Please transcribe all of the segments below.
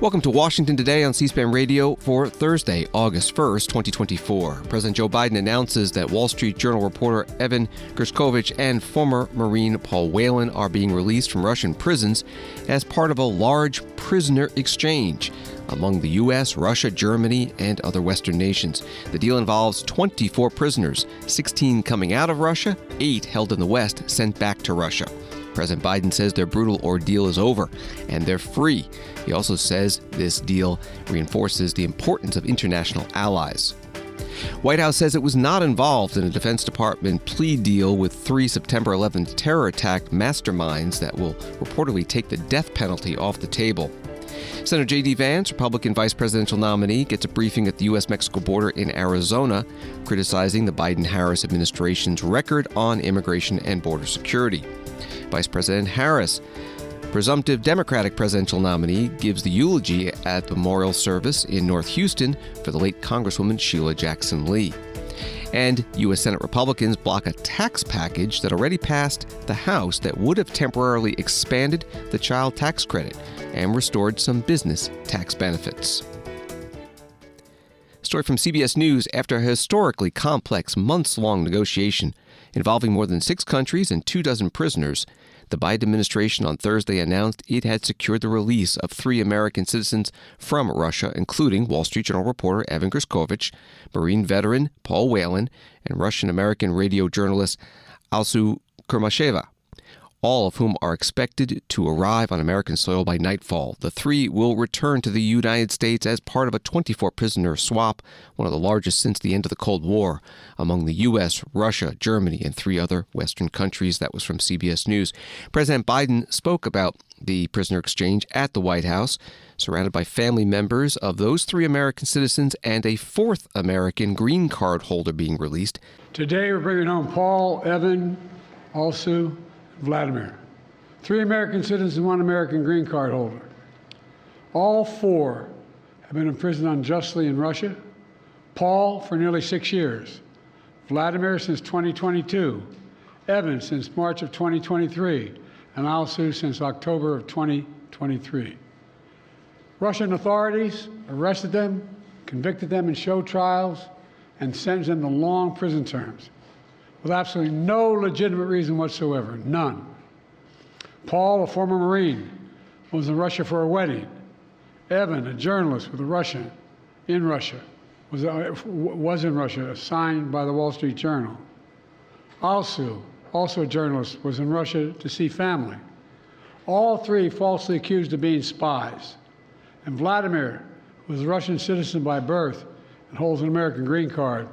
Welcome to Washington Today on C-SPAN Radio for Thursday, August 1st, 2024. President Joe Biden announces that Wall Street Journal reporter Evan Gershkovich and former Marine Paul Whelan are being released from Russian prisons as part of a large prisoner exchange among the U.S., Russia, Germany, and other Western nations. The deal involves 24 prisoners, 16 coming out of Russia, 8 held in the West sent back to Russia. President Biden says their brutal ordeal is over and they're free. He also says this deal reinforces the importance of international allies. White House says it was not involved in a Defense Department plea deal with 3 September 11th terror attack masterminds that will reportedly take the death penalty off the table. Senator J.D. Vance, Republican vice presidential nominee, gets a briefing at the U.S. Mexico border in Arizona, criticizing the Biden-Harris administration's record on immigration and border security. Vice President Harris, presumptive Democratic presidential nominee, gives the eulogy at the memorial service in North Houston for the late Congresswoman Sheila Jackson Lee. And U.S. Senate Republicans block a tax package that already passed the House that would have temporarily expanded the child tax credit and restored some business tax benefits. Story from CBS News. After a historically complex, months-long negotiation involving more than 6 countries and 24 prisoners, the Biden administration on Thursday announced it had secured the release of 3 American citizens from Russia, including Wall Street Journal reporter Evan Gershkovich, Marine veteran Paul Whelan, and Russian-American radio journalist Alsu Kurmasheva, all of whom are expected to arrive on American soil by nightfall. The 3 will return to the United States as part of a 24-prisoner swap, one of the largest since the end of the Cold War, among the U.S., Russia, Germany, and 3 other Western countries. That was from CBS News. President Biden spoke about the prisoner exchange at the White House, surrounded by family members of those 3 American citizens and a 4th American green card holder being released. Today we're bringing home Paul, Evan, Alsu, Vladimir. 3 American citizens and 1 American green card holder. All 4 have been imprisoned unjustly in Russia. Paul for nearly 6 years. Vladimir since 2022. Evan since March of 2023. And Alsu since October of 2023. Russian authorities arrested them, convicted them in show trials, and sentenced them to long prison terms, with absolutely no legitimate reason whatsoever, none. Paul, a former Marine, was in Russia for a wedding. Evan, a journalist with a Russian, in Russia, was in Russia, assigned by the Wall Street Journal. Alsu, also a journalist, was in Russia to see family. All 3 falsely accused of being spies. And Vladimir was a Russian citizen by birth and holds an American green card.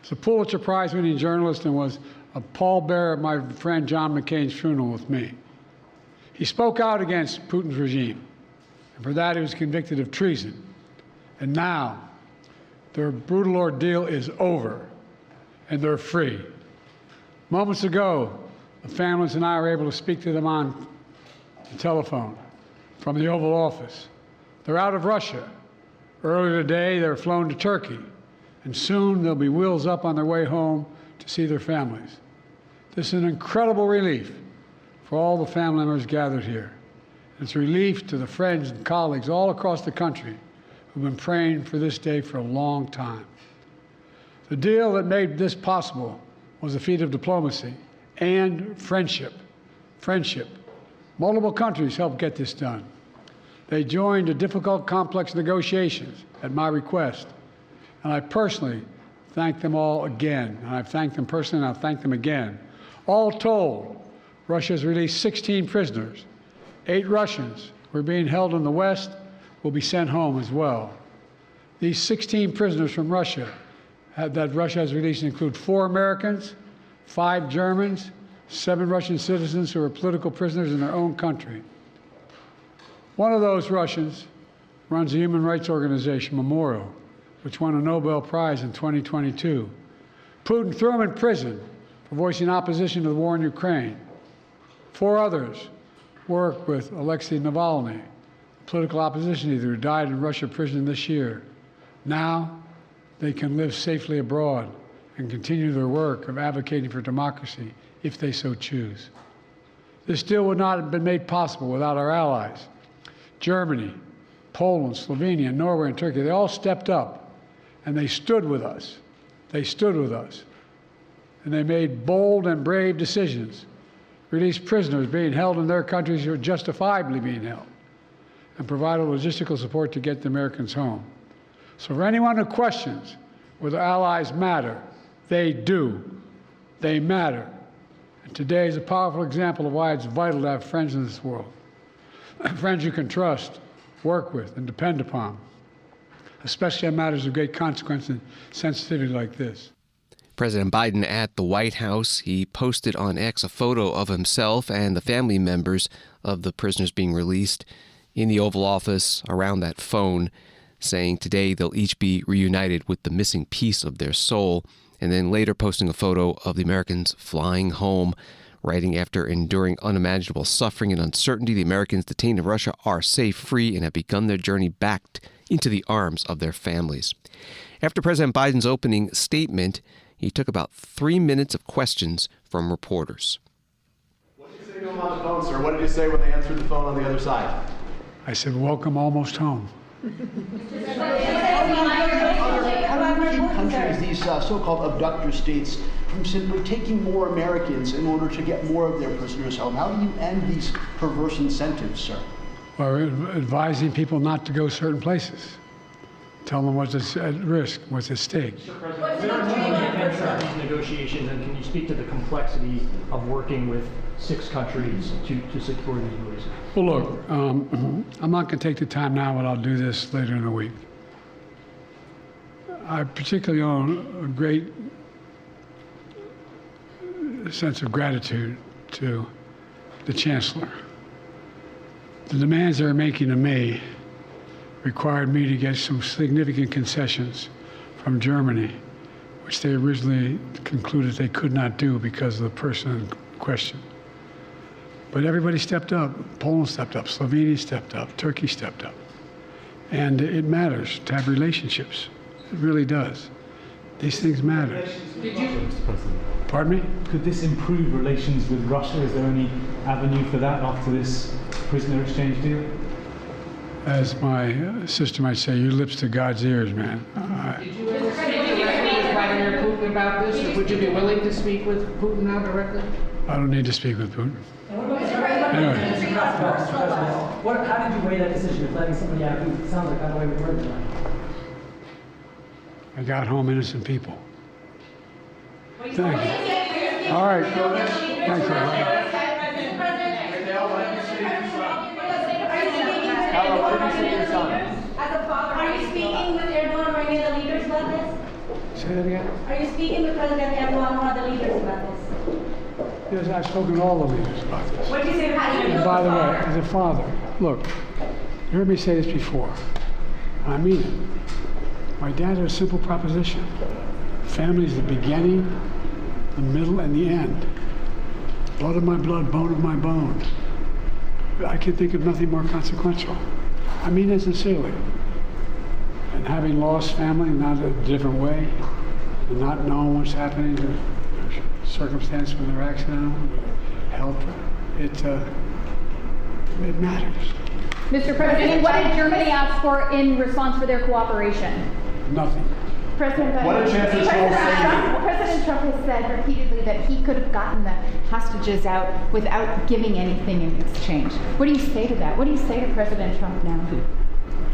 He's a Pulitzer Prize-winning journalist and was a pallbearer at my friend John McCain's funeral with me. He spoke out against Putin's regime, and for that he was convicted of treason. And now, their brutal ordeal is over, and they're free. Moments ago, the families and I were able to speak to them on the telephone from the Oval Office. They're out of Russia. Earlier today, they were flown to Turkey. And soon they'll be wheels up on their way home to see their families. This is an incredible relief for all the family members gathered here. It's a relief to the friends and colleagues all across the country who've been praying for this day for a long time. The deal that made this possible was a feat of diplomacy and friendship. Multiple countries helped get this done. They joined the difficult, complex negotiations at my request. And I personally thank them all again. And I've thanked them personally, and I'll thank them again. All told, Russia has released 16 prisoners. 8 Russians who are being held in the West will be sent home as well. These 16 prisoners from Russia that Russia has released include 4 Americans, 5 Germans, 7 Russian citizens who are political prisoners in their own country. One of those Russians runs a human rights organization, Memorial, which won a Nobel Prize in 2022. Putin threw him in prison for voicing opposition to the war in Ukraine. 4 others worked with Alexei Navalny, political opposition leader who died in Russia prison this year. Now they can live safely abroad and continue their work of advocating for democracy if they so choose. This deal would not have been made possible without our allies, Germany, Poland, Slovenia, Norway, and Turkey, they all stepped up and they stood with us. They stood with us. And they made bold and brave decisions, released prisoners being held in their countries who were justifiably being held, and provided logistical support to get the Americans home. So for anyone who questions whether allies matter, they do. They matter. And today is a powerful example of why it's vital to have friends in this world. Friends you can trust, work with, and depend upon, especially on matters of great consequence and sensitivity like this. President Biden at the White House, he posted on X a photo of himself and the family members of the prisoners being released in the Oval Office around that phone, saying today they'll each be reunited with the missing piece of their soul, and then later posting a photo of the Americans flying home, writing, after enduring unimaginable suffering and uncertainty, the Americans detained in Russia are safe, free, and have begun their journey back into the arms of their families. After President Biden's opening statement, he took about 3 minutes of questions from reporters. What did you say to them on the phone, sir? What did you say when they answered the phone on the other side? I said, welcome almost home. How do you keep countries, these so-called abductor states, from simply taking more Americans in order to get more of their prisoners home? How do you end these perverse incentives, sir? Well, we're advising people not to go certain places. Tell them what's at risk, what's at stake. Mr. President, where are you on these negotiations, and can you speak to the complexity of working with 6 countries to secure these releases? Well, look, I'm not going to take the time now, but I'll do this later in the week. I particularly owe a great sense of gratitude to the Chancellor. The demands they were making to me required me to get some significant concessions from Germany, which they originally concluded they could not do because of the person in question. But everybody stepped up. Poland stepped up, Slovenia stepped up, Turkey stepped up. And it matters to have relationships. It really does. These things matter. Pardon me? Could this improve relations with Russia? Is there any avenue for that after this prisoner exchange deal? As my sister might say, your lips to God's ears, man. Did you ever speak with Vladimir Putin about this? Or would you be willing to speak with Putin now directly? I don't need to speak with Putin. Anyway. How did you weigh that decision of letting somebody out who sounds like got away with murder tonight? I got home innocent people. Thank you. All right. Thank you. As a father, are you speaking with Erdogan or any of the leaders about this? Say that again? Are you speaking with President Erdogan or other leaders about this? Yes, I've spoken to all the leaders about this. What did you say to President? And by the way, as a father, look, you heard me say this before. I mean it. My dad had a simple proposition. Family is the beginning, the middle, and the end. Blood of my blood, bone of my bone. I can think of nothing more consequential. I mean it sincerely. And having lost family, not a different way, and not knowing what's happening, the circumstance when they're accidental, health, it matters. Mr. President, what did Germany ask for in response for their cooperation? Nothing. President Trump has said repeatedly that he could have gotten the hostages out without giving anything in exchange. What do you say to that? What do you say to President Trump now,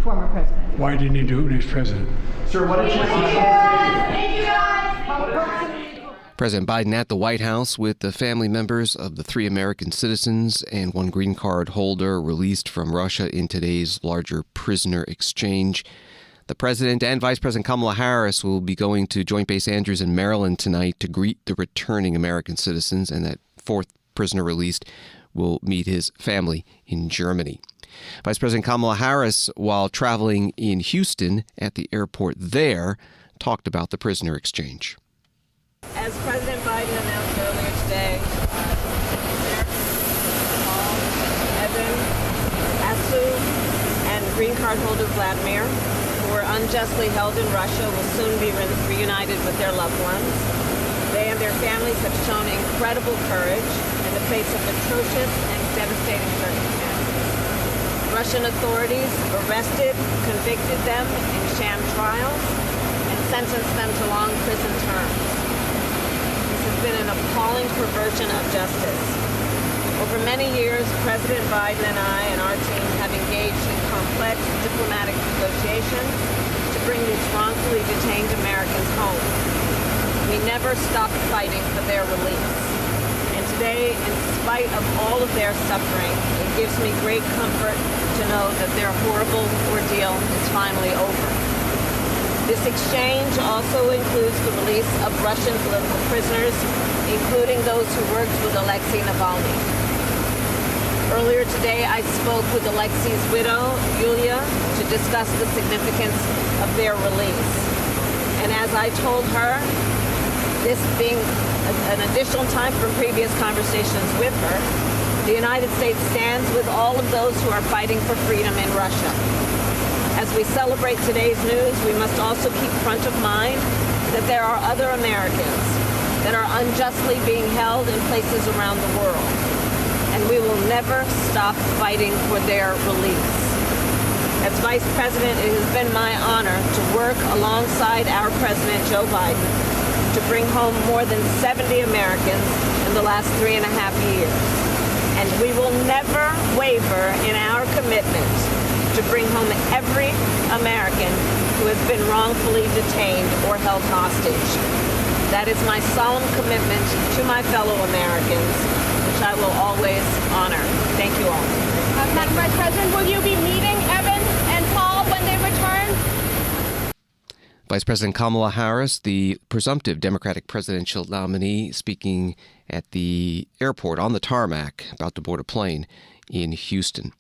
former president? Why didn't he do it when he was president? Sir, what did Thank you guys. President Biden at the White House with the family members of the 3 American citizens and 1 green card holder released from Russia in today's larger prisoner exchange. The President and Vice President Kamala Harris will be going to Joint Base Andrews in Maryland tonight to greet the returning American citizens, and that 4th prisoner released will meet his family in Germany. Vice President Kamala Harris, while traveling in Houston at the airport there, talked about the prisoner exchange. As President Biden announced earlier today, Paul, Evan, Alsu, and green card holder Vladimir, who were unjustly held in Russia, will soon be reunited with their loved ones. They and their families have shown incredible courage in the face of atrocious and devastating circumstances. Russian authorities arrested, convicted them in sham trials, and sentenced them to long prison terms. This has been an appalling perversion of justice. Over many years, President Biden and I and our team have engaged in complex diplomatic negotiations to bring these wrongfully detained Americans home. We never stopped fighting for their release. And today, in spite of all of their suffering, it gives me great comfort to know that their horrible ordeal is finally over. This exchange also includes the release of Russian political prisoners, including those who worked with Alexei Navalny. Earlier today, I spoke with Alexei's widow, Yulia, to discuss the significance of their release. And as I told her, this being an additional time from previous conversations with her, the United States stands with all of those who are fighting for freedom in Russia. As we celebrate today's news, we must also keep front of mind that there are other Americans that are unjustly being held in places around the world. And we will never stop fighting for their release. As Vice President, it has been my honor to work alongside our President, Joe Biden, to bring home more than 70 Americans in the last 3.5 years. And we will never waver in our commitment to bring home every American who has been wrongfully detained or held hostage. That is my solemn commitment to my fellow Americans, which I will always honor. Thank you all. Madam Vice President, will you be meeting Evan and Paul when they return? Vice President Kamala Harris, the presumptive Democratic presidential nominee, speaking at the airport on the tarmac, about to board a plane in Houston.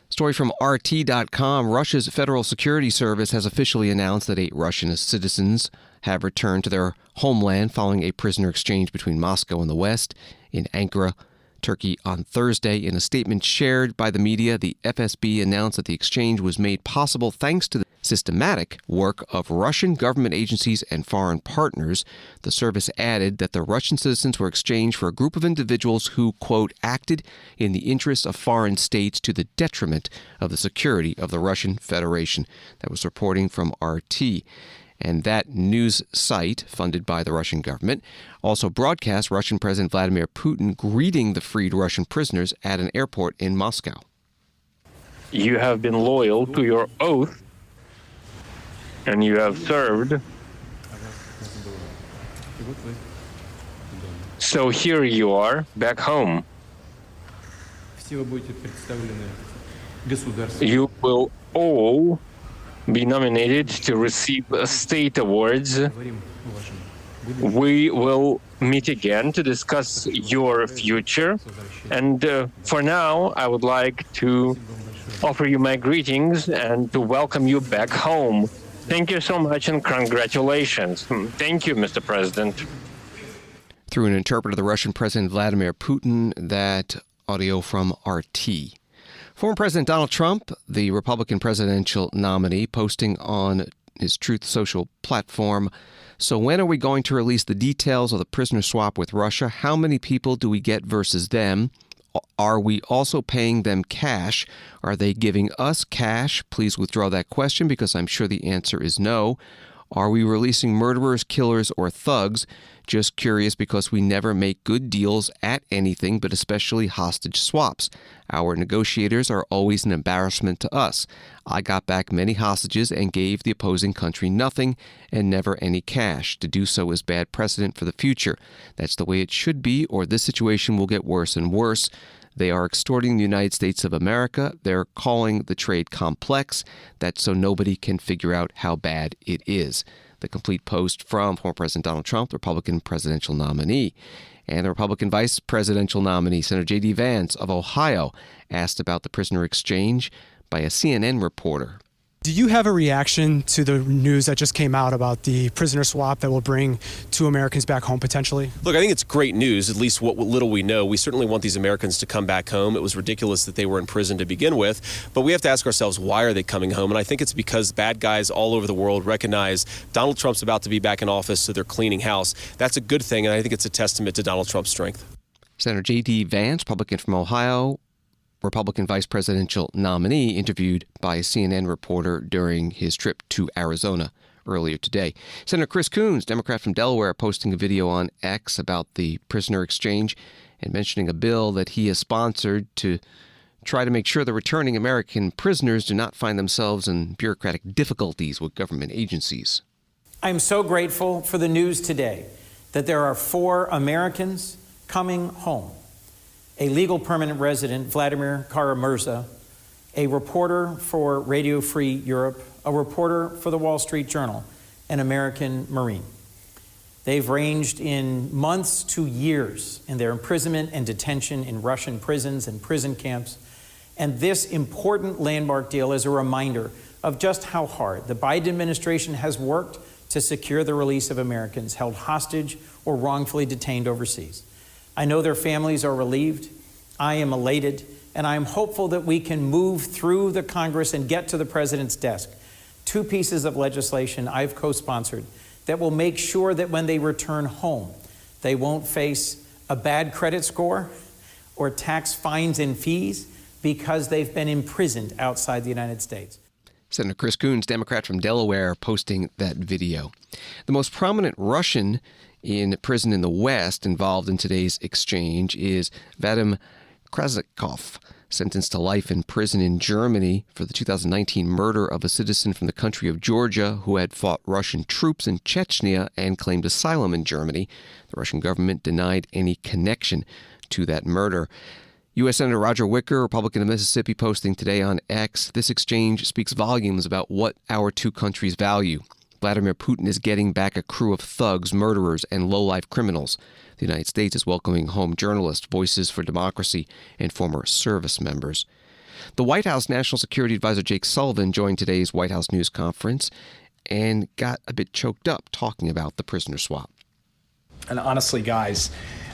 Story from RT.com. Russia's Federal Security Service has officially announced that 8 Russian citizens have returned to their homeland following a prisoner exchange between Moscow and the West in Ankara, Turkey on Thursday. In a statement shared by the media, the FSB announced that the exchange was made possible thanks to the systematic work of Russian government agencies and foreign partners. The service added that the Russian citizens were exchanged for a group of individuals who, quote, acted in the interests of foreign states to the detriment of the security of the Russian Federation. That was reporting from RT. And that news site, funded by the Russian government, also broadcast Russian President Vladimir Putin greeting the freed Russian prisoners at an airport in Moscow. You have been loyal to your oath, and you have served. So here you are, back home. You will all be nominated to receive state awards. We will meet again to discuss your future. And for now, I would like to offer you my greetings and to welcome you back home. Thank you so much and congratulations. Thank you, Mr. President. Through an interpreter, the Russian President Vladimir Putin, that audio from RT. Former President Donald Trump, the Republican presidential nominee, posting on his Truth Social platform, so when are we going to release the details of the prisoner swap with Russia? How many people do we get versus them? Are we also paying them cash? Are they giving us cash? Please withdraw that question because I'm sure the answer is no. Are we releasing murderers, killers, or thugs? Just curious because we never make good deals at anything, but especially hostage swaps. Our negotiators are always an embarrassment to us. I got back many hostages and gave the opposing country nothing and never any cash. To do so is bad precedent for the future. That's the way it should be, or this situation will get worse and worse. They are extorting the United States of America. They're calling the trade complex. That's so nobody can figure out how bad it is. The complete post from former President Donald Trump, the Republican presidential nominee. And the Republican vice presidential nominee, Senator J.D. Vance of Ohio, asked about the prisoner exchange by a CNN reporter. Do you have a reaction to the news that just came out about the prisoner swap that will bring 2 Americans back home potentially? Look, I think it's great news, at least what little we know. We certainly want these Americans to come back home. It was ridiculous that they were in prison to begin with, but we have to ask ourselves, why are they coming home? And I think it's because bad guys all over the world recognize Donald Trump's about to be back in office, so they're cleaning house. That's a good thing, and I think it's a testament to Donald Trump's strength. Senator J.D. Vance, Republican from Ohio, Republican vice presidential nominee, interviewed by a CNN reporter during his trip to Arizona earlier today. Senator Chris Coons, Democrat from Delaware, posting a video on X about the prisoner exchange and mentioning a bill that he has sponsored to try to make sure the returning American prisoners do not find themselves in bureaucratic difficulties with government agencies. I'm so grateful for the news today that there are 4 Americans coming home. A legal permanent resident, Vladimir Kara-Murza, a reporter for Radio Free Europe, a reporter for the Wall Street Journal, an American Marine. They've ranged in months to years in their imprisonment and detention in Russian prisons and prison camps. And this important landmark deal is a reminder of just how hard the Biden administration has worked to secure the release of Americans held hostage or wrongfully detained overseas. I know their families are relieved. I am elated, and I am hopeful that we can move through the Congress and get to the president's desk 2 pieces of legislation I've co-sponsored that will make sure that when they return home, they won't face a bad credit score or tax fines and fees because they've been imprisoned outside the United States. Senator Chris Coons, Democrat from Delaware, posting that video. The most prominent Russian in prison in the West involved in today's exchange is Vladimir Kara-Murza, sentenced to life in prison in Germany for the 2019 murder of a citizen from the country of Georgia who had fought Russian troops in Chechnya and claimed asylum in Germany. The Russian government denied any connection to that murder. U.S. Senator Roger Wicker, Republican of Mississippi, posting today on X, this exchange speaks volumes about what our 2 countries value. Vladimir Putin is getting back a crew of thugs, murderers, and low-life criminals. The United States is welcoming home journalists, voices for democracy, and former service members. The White House National Security Advisor Jake Sullivan joined today's White House news conference and got a bit choked up talking about the prisoner swap. And honestly, guys,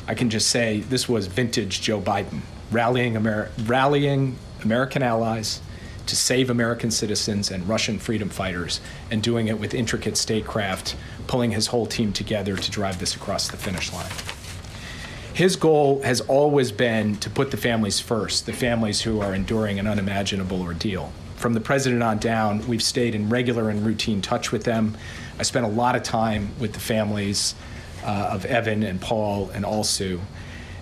I can just say this was vintage Joe Biden. Rallying American allies to save American citizens and Russian freedom fighters, and doing it with intricate statecraft, pulling his whole team together to drive this across the finish line. His goal has always been to put the families first, the families who are enduring an unimaginable ordeal. From the president on down, we've stayed in regular and routine touch with them. I spent a lot of time with the families of Evan and Paul and Alsu.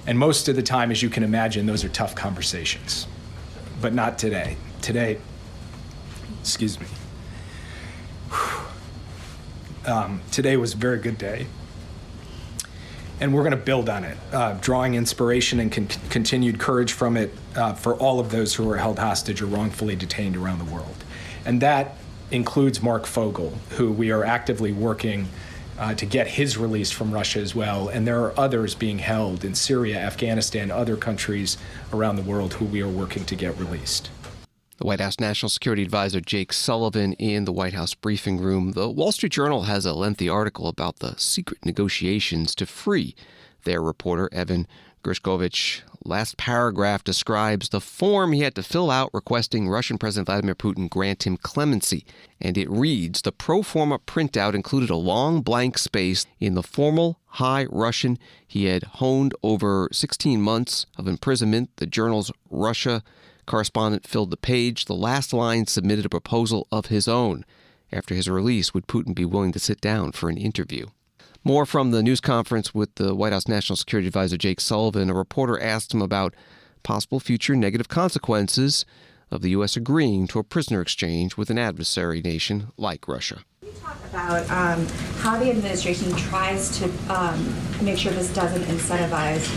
And most of the time, as you can imagine, those are tough conversations. But not today. Today, excuse me. Today was a very good day. And we're going to build on it, drawing inspiration and continued courage from it for all of those who are held hostage or wrongfully detained around the world. And that includes Mark Fogel, who we are actively working to get his release from Russia as well. And there are others being held in Syria, Afghanistan, other countries around the world who we are working to get released. The White House National Security Advisor Jake Sullivan in the White House briefing room. The Wall Street Journal has a lengthy article about the secret negotiations to free their reporter, Evan Gershkovich. Last paragraph describes the form he had to fill out requesting Russian President Vladimir Putin grant him clemency. And it reads, the pro forma printout included a long blank space in the formal High Russian he had honed over 16 months of imprisonment. The journal's Russia correspondent filled the page. The last line submitted a proposal of his own. After his release, would Putin be willing to sit down for an interview? More from the news conference with the White House National Security Advisor Jake Sullivan. A reporter asked him about possible future negative consequences of the U.S. agreeing to a prisoner exchange with an adversary nation like Russia. Can you talk about how the administration tries to make sure this doesn't incentivize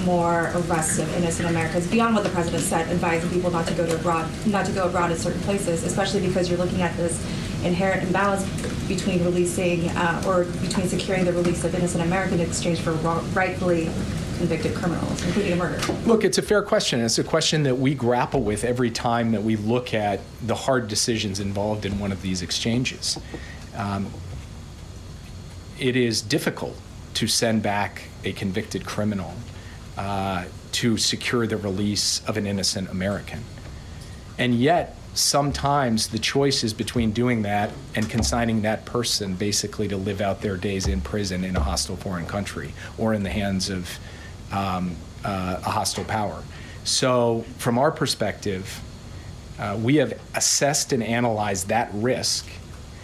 more arrests of innocent Americans beyond what the president said, advising people not to go abroad in certain places, especially because you're looking at this inherent imbalance between releasing or between securing the release of innocent Americans in exchange for rightfully convicted criminals, including a murder? Look, it's a fair question. It's a question that we grapple with every time that we look at the hard decisions involved in one of these exchanges. It is difficult to send back a convicted criminal to secure the release of an innocent American. And yet, sometimes the choice is between doing that and consigning that person basically to live out their days in prison in a hostile foreign country or in the hands of a hostile power. So from our perspective, we have assessed and analyzed that risk,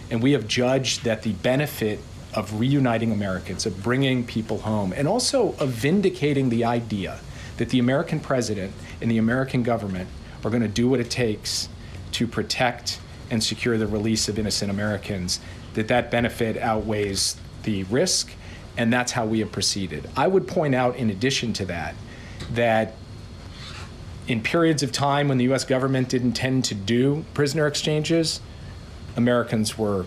and we have judged that the benefit of reuniting Americans, of bringing people home, and also of vindicating the idea that the American president and the American government are going to do what it takes to protect and secure the release of innocent Americans, that benefit outweighs the risk, and that's how we have proceeded. I would point out, in addition to that, that in periods of time when the U.S. government didn't tend to do prisoner exchanges, Americans were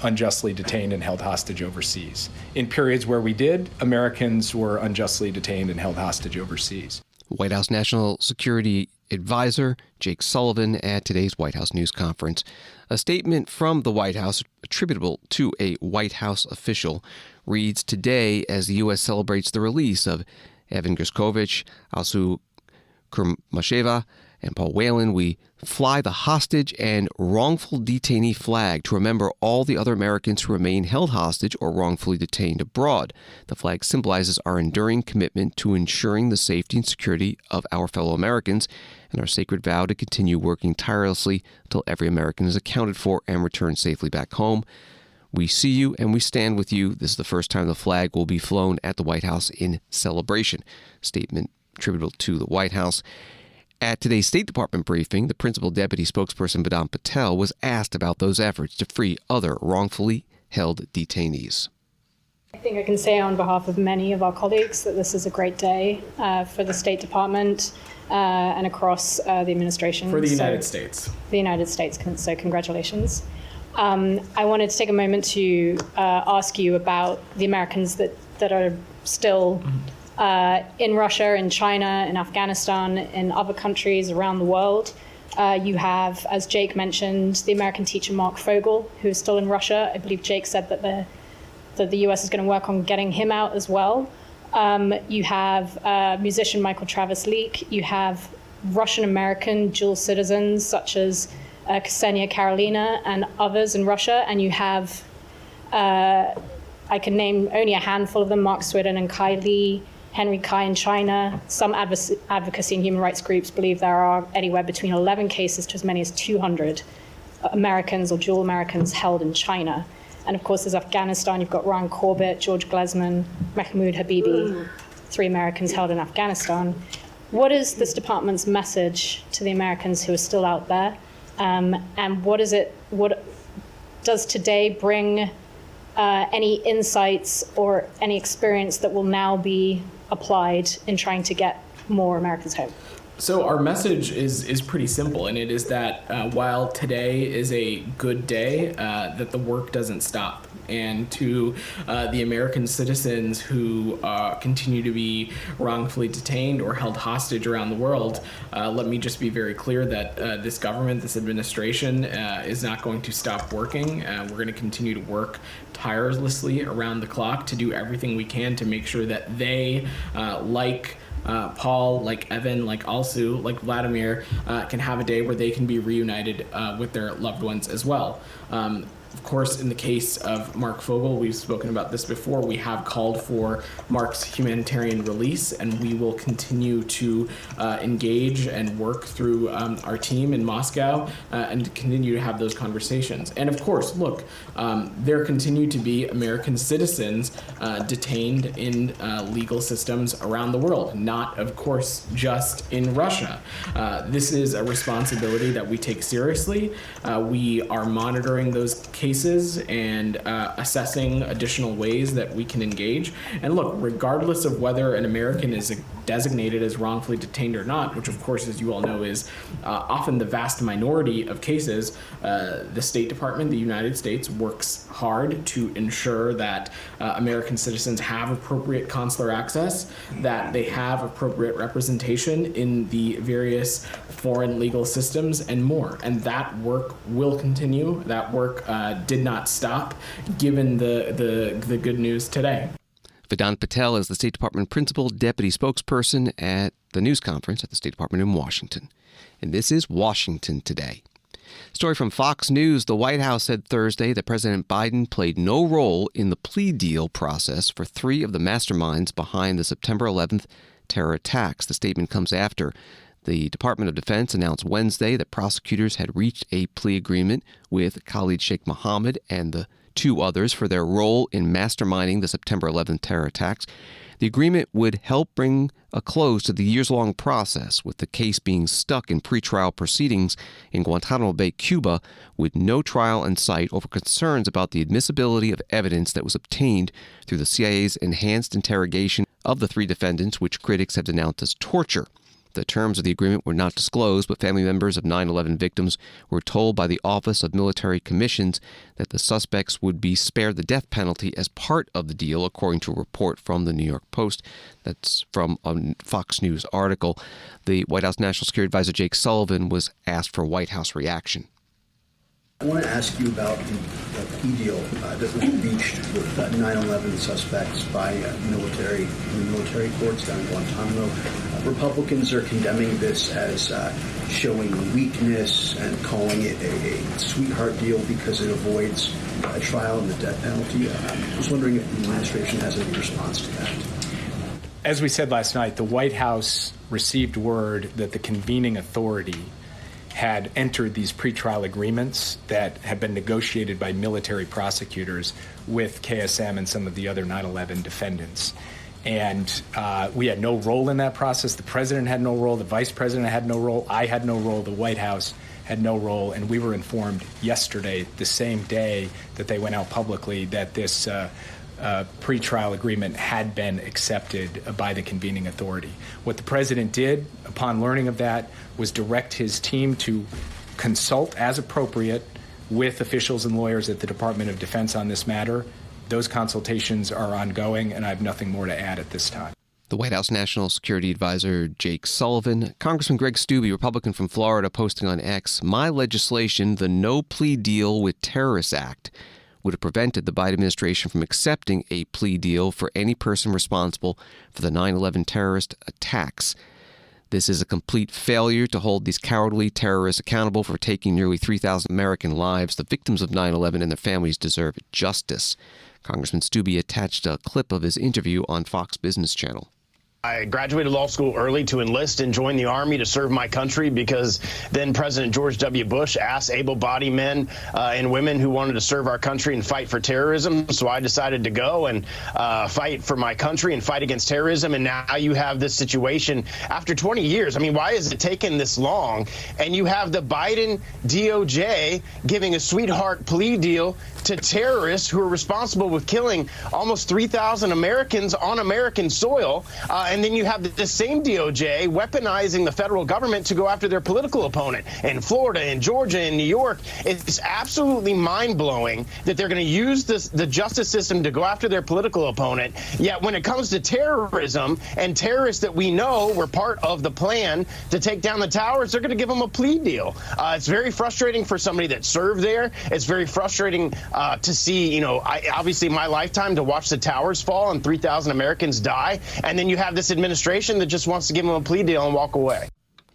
unjustly detained and held hostage overseas. In periods where we did, Americans were unjustly detained and held hostage overseas. White House National Security Advisor Jake Sullivan at today's White House news conference. A statement from the White House attributable to a White House official reads, today, as the U.S. celebrates the release of Evan Gershkovich, Alsu Kurmasheva, and Paul Whelan, we fly the hostage and wrongful detainee flag to remember all the other Americans who remain held hostage or wrongfully detained abroad. The flag symbolizes our enduring commitment to ensuring the safety and security of our fellow Americans and our sacred vow to continue working tirelessly until every American is accounted for and returned safely back home. We see you and we stand with you. This is the first time the flag will be flown at the White House in celebration. Statement attributable to the White House. At today's State Department briefing, the principal deputy spokesperson Vance Patel was asked about those efforts to free other wrongfully held detainees. I think I can say on behalf of many of our colleagues that this is a great day for the State Department and across the administration. For the United States. The United States, so congratulations. I wanted to take a moment to ask you about the Americans that are still in Russia, in China, in Afghanistan, in other countries around the world. You have, as Jake mentioned, the American teacher Mark Fogel, who is still in Russia. I believe Jake said that the U.S. is going to work on getting him out as well. You have musician Michael Travis Leak. You have Russian-American dual citizens such as Ksenia Karolina and others in Russia. And you have, I can name only a handful of them, Mark Swidden and Kai Li, Henry Kai in China. Some advocacy and human rights groups believe there are anywhere between 11 cases to as many as 200 Americans or dual Americans held in China. And of course, there's Afghanistan. You've got Ryan Corbett, George Glesman, Mahmoud Habibi, 3 Americans held in Afghanistan. What is this department's message to the Americans who are still out there? And what does today bring any insights or any experience that will now be applied in trying to get more Americans home? So our message is pretty simple, and it is that while today is a good day, that the work doesn't stop. And to the American citizens who continue to be wrongfully detained or held hostage around the world, let me just be very clear that this government, this administration, is not going to stop working. We're going to continue to work tirelessly around the clock to do everything we can to make sure that they, like Paul, like Evan, like Alsu, like Vladimir, can have a day where they can be reunited with their loved ones as well. Of course, in the case of Mark Fogel, we've spoken about this before, we have called for Mark's humanitarian release, and we will continue to engage and work through our team in Moscow and continue to have those conversations. And of course, look, there continue to be American citizens detained in legal systems around the world, not, of course, just in Russia. This is a responsibility that we take seriously. We are monitoring those cases and assessing additional ways that we can engage. And look, regardless of whether an American is designated as wrongfully detained or not, which of course, as you all know, is often the vast minority of cases, the State Department, the United States, works hard to ensure that American citizens have appropriate consular access, that they have appropriate representation in the various foreign legal systems, and more. And that work will continue. That work did not stop, given the good news today. Vance Patel is the State Department principal deputy spokesperson at the news conference at the State Department in Washington. And this is Washington Today. Story from Fox News. The White House said Thursday that President Biden played no role in the plea deal process for 3 of the masterminds behind the September 11th terror attacks. The statement comes after The Department of Defense announced Wednesday that prosecutors had reached a plea agreement with Khalid Sheikh Mohammed and the two others for their role in masterminding the September 11th terror attacks. The agreement would help bring a close to the years-long process, with the case being stuck in pretrial proceedings in Guantanamo Bay, Cuba, with no trial in sight over concerns about the admissibility of evidence that was obtained through the CIA's enhanced interrogation of the three defendants, which critics have denounced as torture. The terms of the agreement were not disclosed, but family members of 9/11 victims were told by the Office of Military Commissions that the suspects would be spared the death penalty as part of the deal, according to a report from the New York Post. That's from a Fox News article. The White House National Security Advisor Jake Sullivan was asked for White House reaction. I want to ask you about the plea deal that was reached with 9/11 suspects by military courts down in Guantanamo. Republicans are condemning this as showing weakness and calling it a sweetheart deal because it avoids a trial and the death penalty. I was wondering if the administration has any response to that. As we said last night, the White House received word that the convening authority had entered these pretrial agreements that had been negotiated by military prosecutors with KSM and some of the other 9/11 defendants. And we had no role in that process. The president had no role. The vice president had no role. I had no role. The White House had no role. And we were informed yesterday, the same day that they went out publicly, that this pretrial agreement had been accepted by the convening authority. What the president did upon learning of that was direct his team to consult as appropriate with officials and lawyers at the Department of Defense on this matter. Those consultations are ongoing, and I have nothing more to add at this time. The White House National Security Advisor Jake Sullivan. Congressman Greg Stuy, Republican from Florida, posting on X, "My legislation, the No Plea Deal with Terrorists Act, would have prevented the Biden administration from accepting a plea deal for any person responsible for the 9/11 terrorist attacks. This is a complete failure to hold these cowardly terrorists accountable for taking nearly 3,000 American lives. The victims of 9/11 and their families deserve justice." Congressman Stuy attached a clip of his interview on Fox Business Channel. I graduated law school early to enlist and join the Army to serve my country because then President George W. Bush asked able-bodied men and women who wanted to serve our country and fight for terrorism. So I decided to go and fight for my country and fight against terrorism. And now you have this situation after 20 years. I mean, why is it taking this long? And you have the Biden DOJ giving a sweetheart plea deal to terrorists who are responsible with killing almost 3,000 Americans on American soil. And then you have the same DOJ weaponizing the federal government to go after their political opponent in Florida, in Georgia, in New York. It's absolutely mind-blowing that they're going to use the justice system to go after their political opponent. Yet when it comes to terrorism and terrorists that we know were part of the plan to take down the towers, they're going to give them a plea deal. It's very frustrating for somebody that served there. It's very frustrating to see, obviously my lifetime to watch the towers fall and 3,000 Americans die. And then you have this administration that just wants to give them a plea deal and walk away.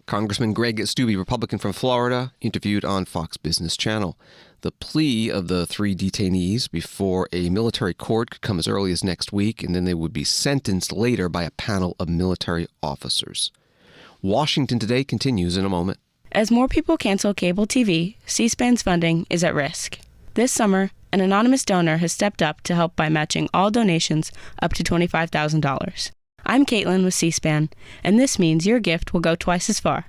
Congressman Greg Stuy, Republican from Florida, interviewed on Fox Business Channel. The plea of the three detainees before a military court could come as early as next week, and then they would be sentenced later by a panel of military officers. Washington Today continues in a moment. As more people cancel cable TV, C-SPAN's funding is at risk. This summer, an anonymous donor has stepped up to help by matching all donations up to $25,000. I'm Caitlin with C-SPAN, and this means your gift will go twice as far.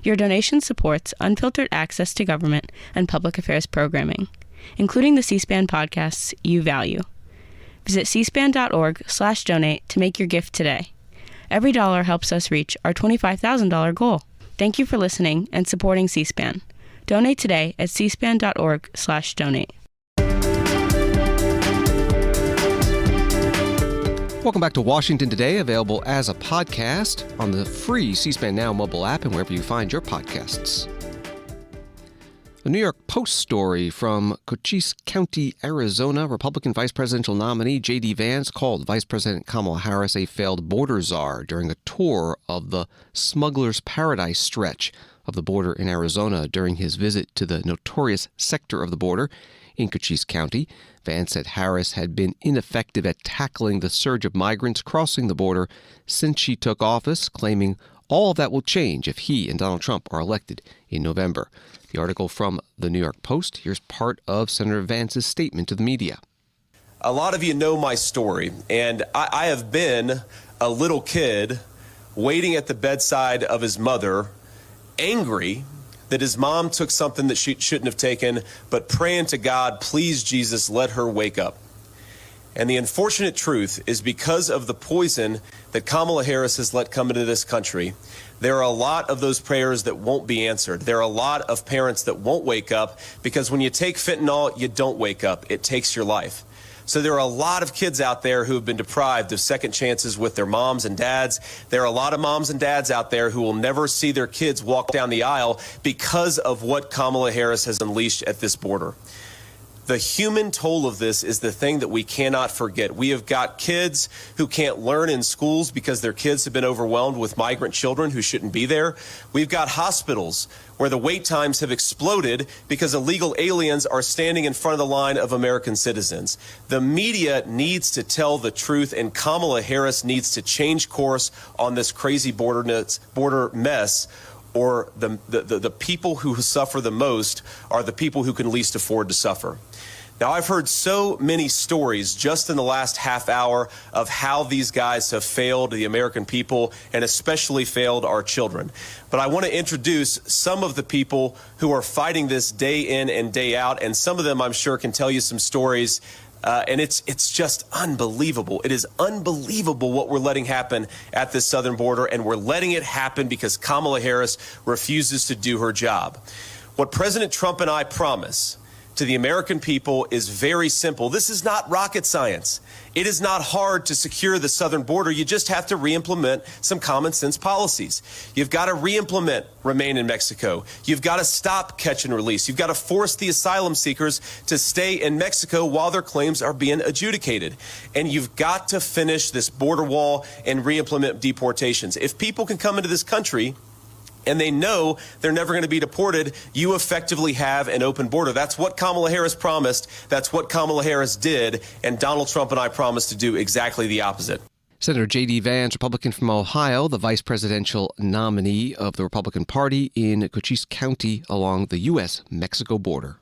Your donation supports unfiltered access to government and public affairs programming, including the C-SPAN podcasts you value. Visit cspan.org/donate to make your gift today. Every dollar helps us reach our $25,000 goal. Thank you for listening and supporting C-SPAN. Donate today at cspan.org/donate. Welcome back to Washington Today, available as a podcast on the free C-SPAN Now mobile app and wherever you find your podcasts. A New York Post story from Cochise County, Arizona. Republican vice presidential nominee J.D. Vance called Vice President Kamala Harris a failed border czar during a tour of the Smuggler's Paradise stretch of the border in Arizona during his visit to the notorious sector of the border in Cochise County. Vance said Harris had been ineffective at tackling the surge of migrants crossing the border since she took office, claiming All of that will change if he and Donald Trump are elected in November. The article from the New York Post. Here's part of Senator Vance's statement to the media. A lot of you know my story, and I have been a little kid waiting at the bedside of his mother, angry that his mom took something that she shouldn't have taken, but praying to God, please, Jesus, let her wake up. And the unfortunate truth is, because of the poison that Kamala Harris has let come into this country, there are a lot of those prayers that won't be answered. There are a lot of parents that won't wake up, because when you take fentanyl, you don't wake up. It takes your life. So there are a lot of kids out there who have been deprived of second chances with their moms and dads. There are a lot of moms and dads out there who will never see their kids walk down the aisle because of what Kamala Harris has unleashed at this border. The human toll of this is the thing that we cannot forget. We have got kids who can't learn in schools because their kids have been overwhelmed with migrant children who shouldn't be there. We've got hospitals where the wait times have exploded because illegal aliens are standing in front of the line of American citizens. The media needs to tell the truth, and Kamala Harris needs to change course on this crazy border mess, or the people who suffer the most are the people who can least afford to suffer. Now, I've heard so many stories just in the last half hour of how these guys have failed the American people, and especially failed our children. But I want to introduce some of the people who are fighting this day in and day out, and some of them, I'm sure, can tell you some stories. And it's just unbelievable. It is unbelievable what we're letting happen at this southern border, and we're letting it happen because Kamala Harris refuses to do her job. What President Trump and I promise to the American people is very simple. This is not rocket science. It is not hard to secure the southern border. You just have to re-implement some common sense policies. You've got to re-implement Remain in Mexico. You've got to stop catch and release. You've got to force the asylum seekers to stay in Mexico while their claims are being adjudicated. And you've got to finish this border wall and re-implement deportations. If people can come into this country and they know they're never going to be deported, you effectively have an open border. That's what Kamala Harris promised. That's what Kamala Harris did. And Donald Trump and I promised to do exactly the opposite. Senator J.D. Vance, Republican from Ohio, the vice presidential nominee of the Republican Party in Cochise County along the U.S. Mexico border.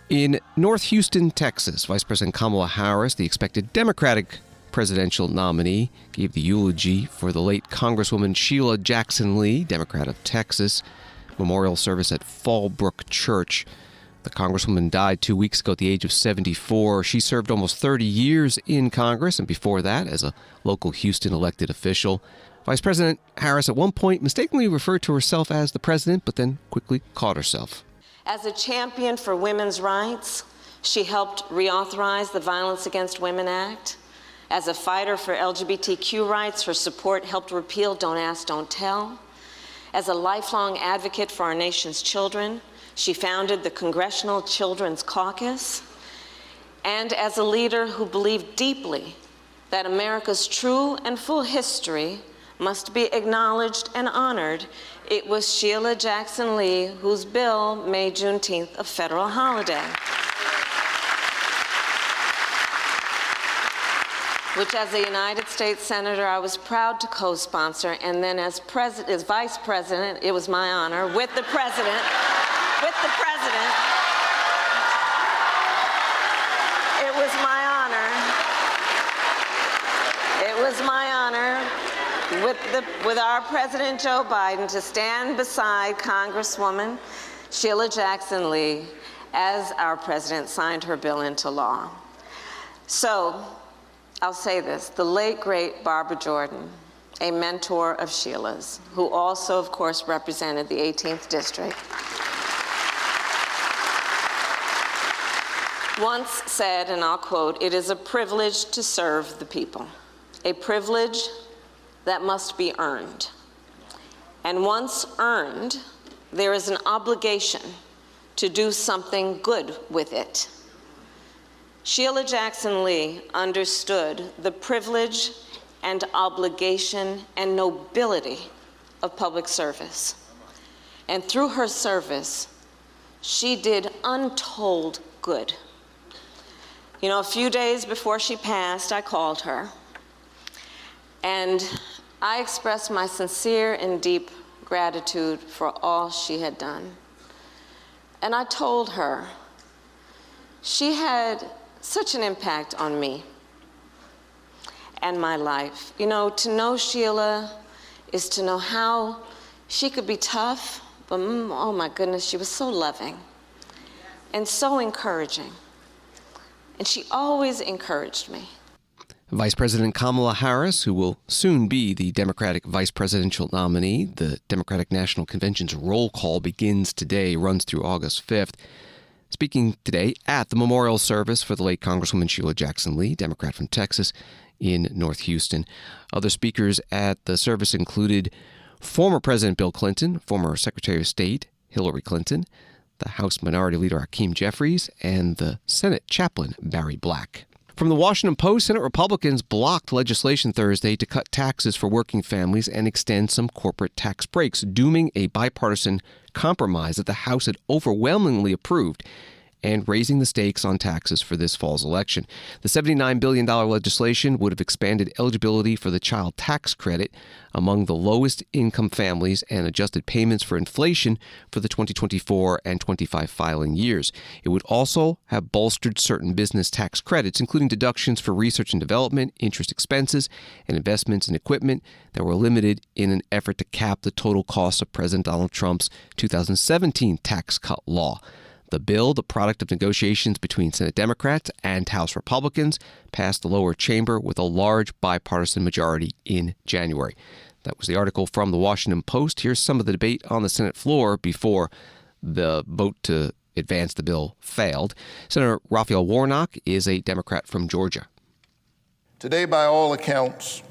In North Houston, Texas, Vice President Kamala Harris, the expected Democratic presidential nominee, gave the eulogy for the late Congresswoman Sheila Jackson Lee, Democrat of Texas. Memorial service at Fallbrook Church. The Congresswoman died 2 weeks ago at the age of 74. She served almost 30 years in Congress, and before that as a local Houston elected official. Vice President Harris at one point mistakenly referred to herself as the president, but then quickly caught herself. As a champion for women's rights, she helped reauthorize the Violence Against Women Act. As a fighter for LGBTQ rights, her support helped repeal Don't Ask, Don't Tell. As a lifelong advocate for our nation's children, she founded the Congressional Children's Caucus. And as a leader who believed deeply that America's true and full history must be acknowledged and honored, it was Sheila Jackson Lee whose bill made Juneteenth a federal holiday, which as a United States Senator, I was proud to co-sponsor, and then as Vice President, it was my honor, with the President, it was my honor with our President Joe Biden to stand beside Congresswoman Sheila Jackson Lee as our President signed her bill into law. So, I'll say this, the late, great Barbara Jordan, a mentor of Sheila's, who also, of course, represented the 18th District, once said, and I'll quote, "It is a privilege to serve the people, a privilege that must be earned. And once earned, there is an obligation to do something good with it." Sheila Jackson Lee understood the privilege and obligation and nobility of public service. And through her service, she did untold good. You know, a few days before she passed, I called her. And I expressed my sincere and deep gratitude for all she had done. And I told her she had such an impact on me and my life. You know, to know Sheila is to know how she could be tough, but oh my goodness, she was so loving and so encouraging. And she always encouraged me. Vice President Kamala Harris, who will soon be the Democratic vice presidential nominee. The Democratic National Convention's roll call begins today, runs through August 5th. Speaking today at the memorial service for the late Congresswoman Sheila Jackson Lee, Democrat from Texas, in North Houston. Other speakers at the service included former President Bill Clinton, former Secretary of State Hillary Clinton, the House Minority Leader Hakeem Jeffries, and the Senate Chaplain Barry Black. From the Washington Post, Senate Republicans blocked legislation Thursday to cut taxes for working families and extend some corporate tax breaks, dooming a bipartisan compromise that the House had overwhelmingly approved and raising the stakes on taxes for this fall's election. The $79 billion legislation would have expanded eligibility for the child tax credit among the lowest income families and adjusted payments for inflation for the 2024 and 25 filing years. It would also have bolstered certain business tax credits, including deductions for research and development, interest expenses, and investments in equipment that were limited in an effort to cap the total cost of President Donald Trump's 2017 tax cut law. The bill, the product of negotiations between Senate Democrats and House Republicans, passed the lower chamber with a large bipartisan majority in January. That was the article from the Washington Post. Here's some of the debate on the Senate floor before the vote to advance the bill failed. Senator Raphael Warnock is a Democrat from Georgia. Today, by all accounts,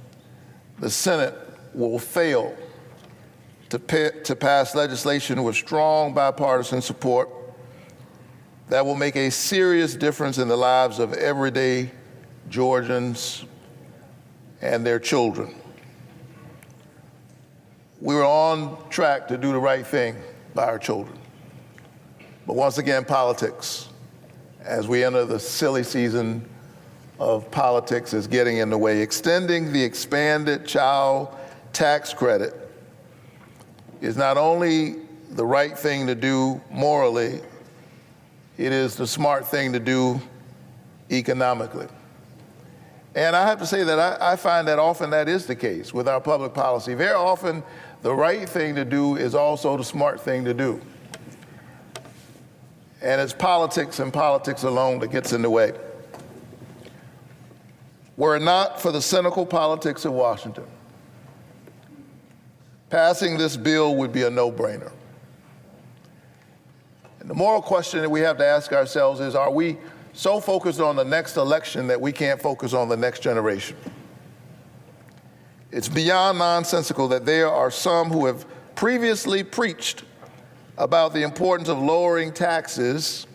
the Senate will fail to pass legislation with strong bipartisan support that will make a serious difference in the lives of everyday Georgians and their children. We were on track to do the right thing by our children. But once again, politics, as we enter the silly season of politics, is getting in the way. Extending the expanded child tax credit is not only the right thing to do morally, it is the smart thing to do economically. And I have to say that I find that often that is the case with our public policy. Very often, the right thing to do is also the smart thing to do. And it's politics and politics alone that gets in the way. Were it not for the cynical politics of Washington, passing this bill would be a no-brainer. The moral question that we have to ask ourselves is, are we so focused on the next election that we can't focus on the next generation? It's beyond nonsensical that there are some who have previously preached about the importance of lowering taxes,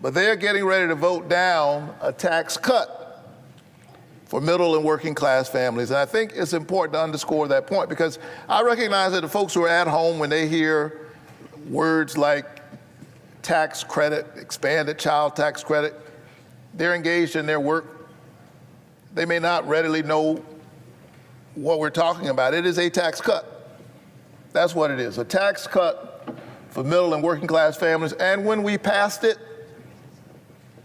but they're getting ready to vote down a tax cut for middle and working class families. And I think it's important to underscore that point, because I recognize that the folks who are at home, when they hear words like tax credit, expanded child tax credit, they're engaged in their work. They may not readily know what we're talking about. It is a tax cut. That's what it is, a tax cut for middle and working class families. And when we passed it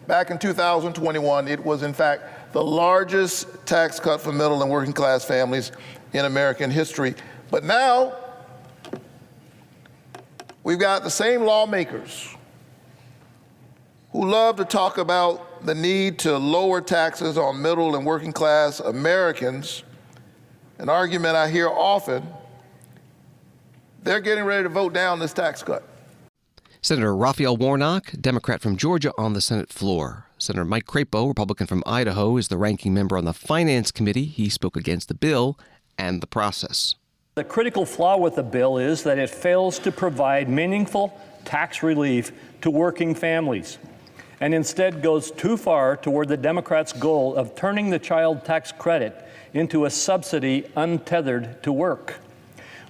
back in 2021, it was in fact the largest tax cut for middle and working class families in American history. But now, we've got the same lawmakers who love to talk about the need to lower taxes on middle and working class Americans, an argument I hear often. They're getting ready to vote down this tax cut. Senator Raphael Warnock, Democrat from Georgia, on the Senate floor. Senator Mike Crapo, Republican from Idaho, is the ranking member on the Finance Committee. He spoke against the bill and the process. The critical flaw with the bill is that it fails to provide meaningful tax relief to working families, and instead goes too far toward the Democrats' goal of turning the child tax credit into a subsidy untethered to work,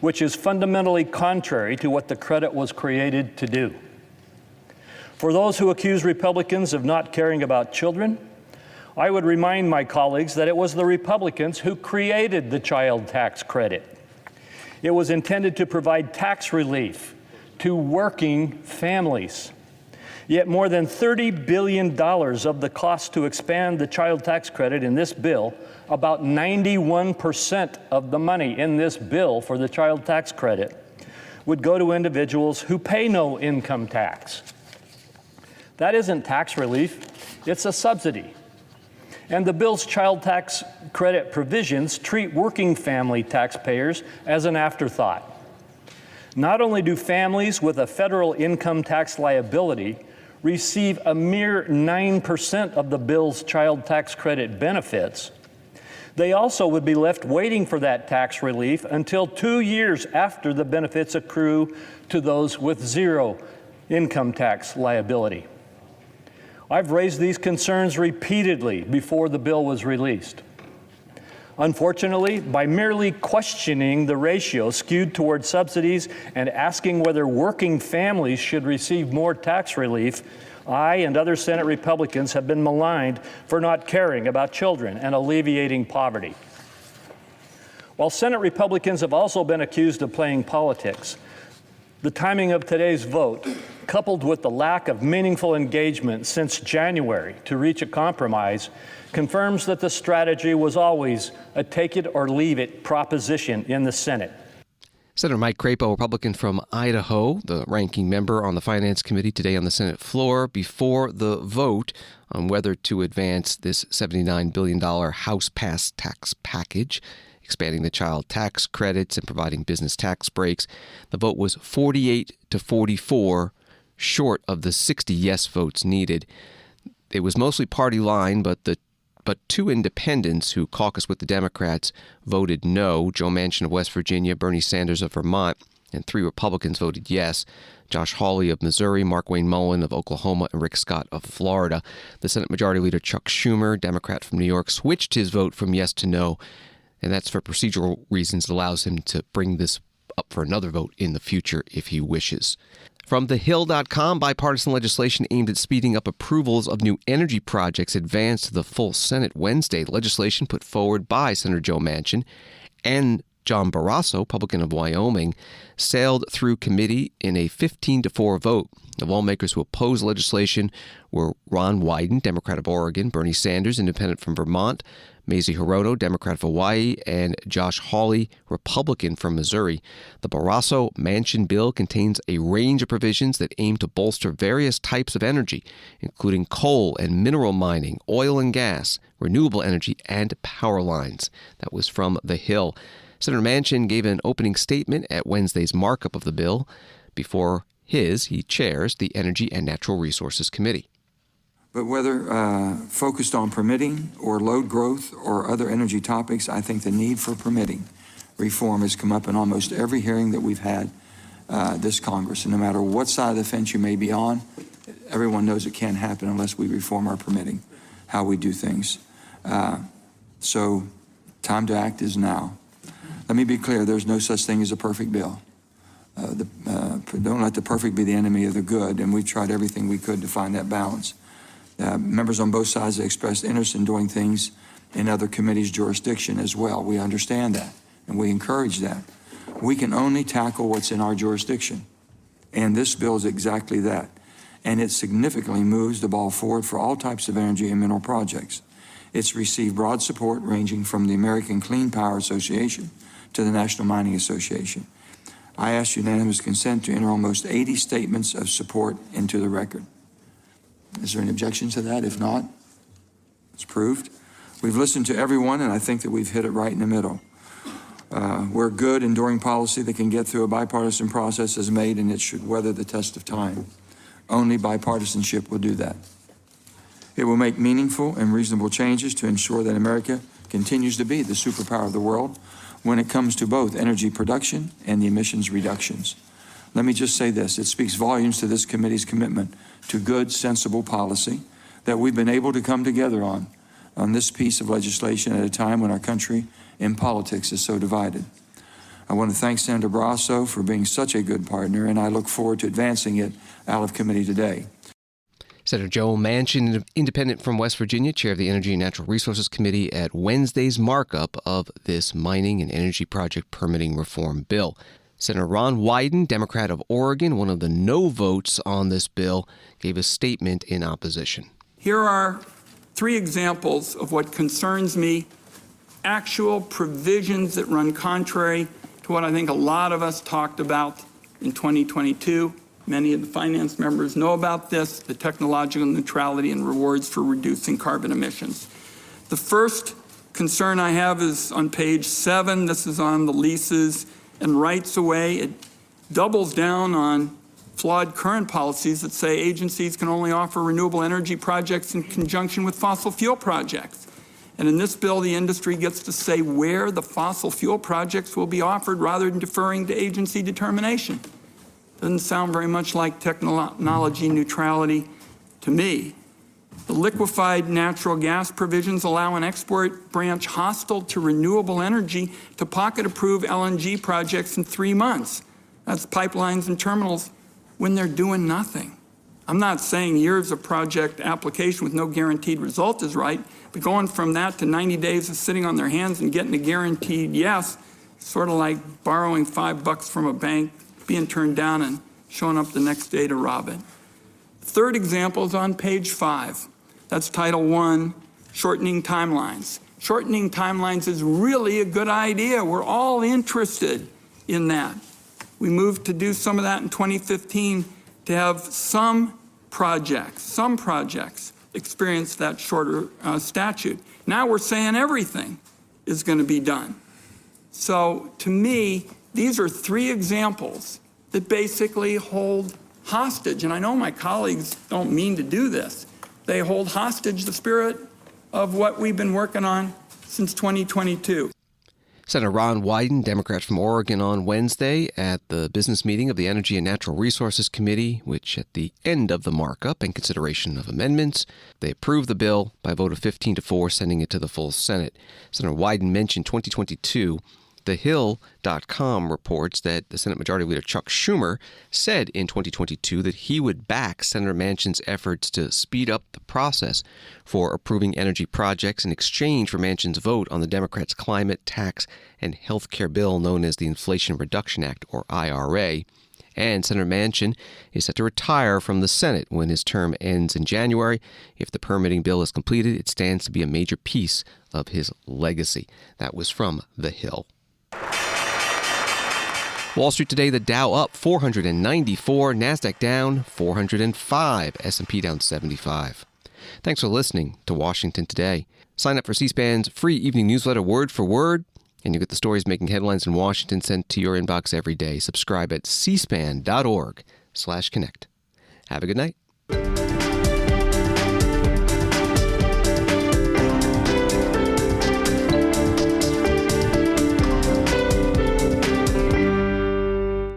which is fundamentally contrary to what the credit was created to do. For those who accuse Republicans of not caring about children, I would remind my colleagues that it was the Republicans who created the child tax credit. It was intended to provide tax relief to working families. Yet more than $30 billion of the cost to expand the child tax credit in this bill, about 91% of the money in this bill for the child tax credit, would go to individuals who pay no income tax. That isn't tax relief, it's a subsidy. And the bill's child tax credit provisions treat working family taxpayers as an afterthought. Not only do families with a federal income tax liability receive a mere 9% of the bill's child tax credit benefits, they also would be left waiting for that tax relief until 2 years after the benefits accrue to those with zero income tax liability. I've raised these concerns repeatedly before the bill was released. Unfortunately, by merely questioning the ratio skewed toward subsidies and asking whether working families should receive more tax relief, I and other Senate Republicans have been maligned for not caring about children and alleviating poverty. While Senate Republicans have also been accused of playing politics, the timing of today's vote, coupled with the lack of meaningful engagement since January to reach a compromise, confirms that the strategy was always a take-it-or-leave-it proposition in the Senate. Senator Mike Crapo, Republican from Idaho, the ranking member on the Finance Committee, today on the Senate floor before the vote on whether to advance this $79 billion House-passed tax package, expanding the child tax credits and providing business tax breaks. The vote was 48 to 44, short of the 60 yes votes needed. It was mostly party line, but two independents who caucus with the Democrats voted no. Joe Manchin of West Virginia, Bernie Sanders of Vermont, and 3 Republicans voted yes. Josh Hawley of Missouri, Markwayne Mullin of Oklahoma, and Rick Scott of Florida. The Senate Majority Leader Chuck Schumer, Democrat from New York, switched his vote from yes to no, and that's for procedural reasons. It allows him to bring this up for another vote in the future if he wishes. From TheHill.com, bipartisan legislation aimed at speeding up approvals of new energy projects advanced to the full Senate Wednesday. Legislation put forward by Senator Joe Manchin and John Barrasso, Republican of Wyoming, sailed through committee in a 15-4 vote. The lawmakers who opposed legislation were Ron Wyden, Democrat of Oregon, Bernie Sanders, Independent from Vermont, Mazie Hirono, Democrat of Hawaii, and Josh Hawley, Republican from Missouri. The Barrasso-Manchin bill contains a range of provisions that aim to bolster various types of energy, including coal and mineral mining, oil and gas, renewable energy, and power lines. That was from The Hill. Senator Manchin gave an opening statement at Wednesday's markup of the bill. Before he chairs the Energy and Natural Resources Committee. But whether focused on permitting or load growth or other energy topics, I think the need for permitting reform has come up in almost every hearing that we've had this Congress. And no matter what side of the fence you may be on, everyone knows it can't happen unless we reform our permitting, how we do things. So time to act is now. Let me be clear, there's no such thing as a perfect bill. Don't let the perfect be the enemy of the good, and we've tried everything we could to find that balance. Members on both sides have expressed interest in doing things in other committees' jurisdiction as well. We understand that, and we encourage that. We can only tackle what's in our jurisdiction, and this bill is exactly that. And it significantly moves the ball forward for all types of energy and mineral projects. It's received broad support ranging from the American Clean Power Association to the National Mining Association. I ask unanimous consent to enter almost 80 statements of support into the record. Is there any objection to that? If not, it's approved. We've listened to everyone, and I think that we've hit it right in the middle. Where good, enduring policy that can get through a bipartisan process is made, and it should weather the test of time. Only bipartisanship will do that. It will make meaningful and reasonable changes to ensure that America continues to be the superpower of the world when it comes to both energy production and the emissions reductions. Let me just say this, it speaks volumes to this committee's commitment to good, sensible policy that we've been able to come together on this piece of legislation at a time when our country in politics is so divided. I want to thank Senator Barrasso for being such a good partner, and I look forward to advancing it out of committee today. Senator Joe Manchin, independent from West Virginia, chair of the Energy and Natural Resources Committee, at Wednesday's markup of this mining and energy project permitting reform bill. Senator Ron Wyden, Democrat of Oregon, one of the no votes on this bill, gave a statement in opposition. Here are 3 examples of what concerns me, actual provisions that run contrary to what I think a lot of us talked about in 2022. Many of the finance members know about this, the technological neutrality and rewards for reducing carbon emissions. The first concern I have is on page 7. This is on the leases and rights away. It doubles down on flawed current policies that say agencies can only offer renewable energy projects in conjunction with fossil fuel projects. And in this bill, the industry gets to say where the fossil fuel projects will be offered rather than deferring to agency determination. Doesn't sound very much like technology neutrality to me. The liquefied natural gas provisions allow an export branch hostile to renewable energy to pocket-approve LNG projects in 3 months. That's pipelines and terminals when they're doing nothing. I'm not saying years of project application with no guaranteed result is right, but going from that to 90 days of sitting on their hands and getting a guaranteed yes, sort of like borrowing $5 from a bank, being turned down and showing up the next day to rob it. Third example is on page 5. That's Title I, shortening timelines. Shortening timelines is really a good idea. We're all interested in that. We moved to do some of that in 2015 to have some projects experience that shorter statute. Now we're saying everything is going to be done. So to me, these are 3 examples that basically hold hostage, and I know my colleagues don't mean to do this, they hold hostage the spirit of what we've been working on since 2022. Senator Ron Wyden, Democrat from Oregon, on Wednesday at the business meeting of the Energy and Natural Resources Committee, which at the end of the markup and consideration of amendments, they approved the bill by a vote of 15-4, sending it to the full Senate. Senator Wyden mentioned 2022. TheHill.com reports that the Senate Majority Leader Chuck Schumer said in 2022 that he would back Senator Manchin's efforts to speed up the process for approving energy projects in exchange for Manchin's vote on the Democrats' climate, tax, and health care bill known as the Inflation Reduction Act, or IRA. And Senator Manchin is set to retire from the Senate when his term ends in January. If the permitting bill is completed, it stands to be a major piece of his legacy. That was from The Hill. Wall Street today, the Dow up 494, NASDAQ down 405, S&P down 75. Thanks for listening to Washington Today. Sign up for C-SPAN's free evening newsletter, Word for Word, and you get the stories making headlines in Washington sent to your inbox every day. Subscribe at cspan.org/connect. Have a good night.